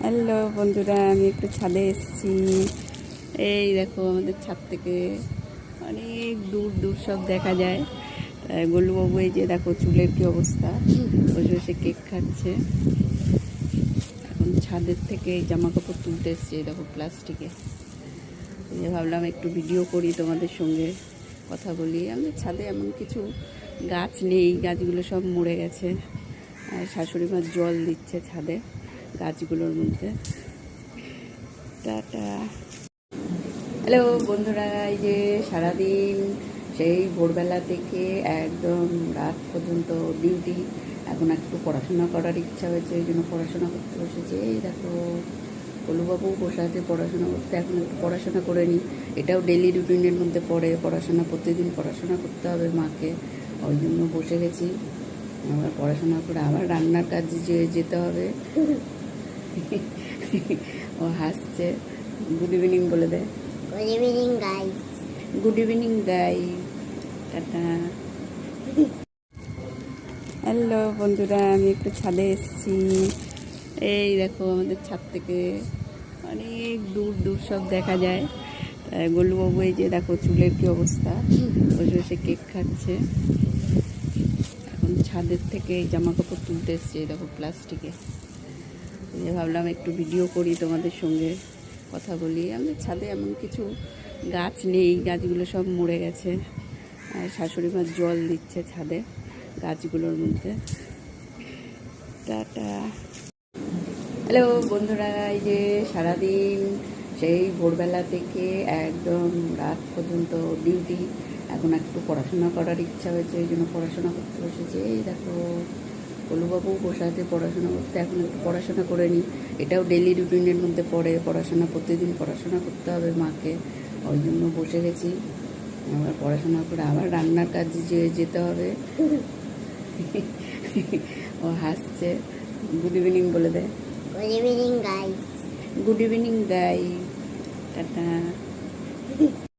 Hello বন্ধুরা, আমি একটু ছাদে এসেছি। এই দেখো, আমাদের ছাদ থেকে অনেক দূর দূর সব দেখা যায়। গোলুবাবু এই যে দেখো চুলের কি অবস্থা, বসে বসে কেক খাচ্ছে। এখন ছাদের থেকে এই জামা কাপড় তুলতে এসছে, দেখো প্লাস্টিকে। এই যে ভাবলাম একটু ভিডিও করি, তোমাদের সঙ্গে কথা বলি। আমাদের ছাদে এমন কিছু গাছ নেই, গাছগুলো সব মরে গেছে। আর শাশুড়ি মা জল দিচ্ছে ছাদে গাছগুলোর মধ্যে। টাটা। হ্যালো বন্ধুরা, এই যে সারাদিন সেই ভোরবেলা থেকে একদম রাত পর্যন্ত ডিউটি। এখন একটু পড়াশোনা করার ইচ্ছা হয়েছে, এই জন্য পড়াশোনা করতে বসেছে। এই দেখো কলুবাবু বসে আছে পড়াশোনা করতে। এখন একটু পড়াশোনা করে নিই, এটাও ডেলি রুটিনের মধ্যে পড়ে। পড়াশোনা প্রতিদিন পড়াশোনা করতে হবে মাকে, ওই জন্য বসে গেছি। আবার পড়াশোনা করে আবার রান্নার কাজে যেতে হবে। ও হাসছে। গুড ইভিনিং বলে দেয়। Good evening guys. Good evening guys. Tata. Hello বন্ধুরা, আমি একটু ছাদে এসেছি। এই দেখো, আমাদের ছাদ থেকে অনেক দূর দূর সব দেখা যায়। গোলুবাবু এই যে দেখো চুলের কি অবস্থা, বসে বসে কেক খাচ্ছে। এখন ছাদের থেকে এই জামা কাপড় তুলতে এসছে, দেখো প্লাস্টিকে। এই যে ভাবলাম একটু ভিডিও করি, তোমাদের সঙ্গে কথা বলি। আমাদের ছাদে এমন কিছু গাছ নেই, গাছগুলো সব মরে গেছে। আর শাশুড়ি মা জল দিচ্ছে ছাদে গাছগুলোর মধ্যে। টাটা। হ্যালো বন্ধুরা, এই যে সারাদিন সেই ভোরবেলা থেকে একদম রাত পর্যন্ত ডিউটি। এখন একটু পড়াশোনা করার ইচ্ছা হয়েছে, এই জন্য পড়াশোনা করতে বসেছে। এই দেখো কলুবাবু বসে আছে পড়াশোনা করতে। এখন একটু পড়াশোনা করে নিই, এটাও ডেলি রুটিনের মধ্যে পড়ে। পড়াশোনা প্রতিদিন পড়াশোনা করতে হবে মাকে, ওই জন্য বসে গেছি। আবার পড়াশোনা করে আবার রান্নার কাজে যেতে হবে। ও হাসছে। গুড ইভিনিং বলে দেয়। Good evening guys. Good evening guys. Tata.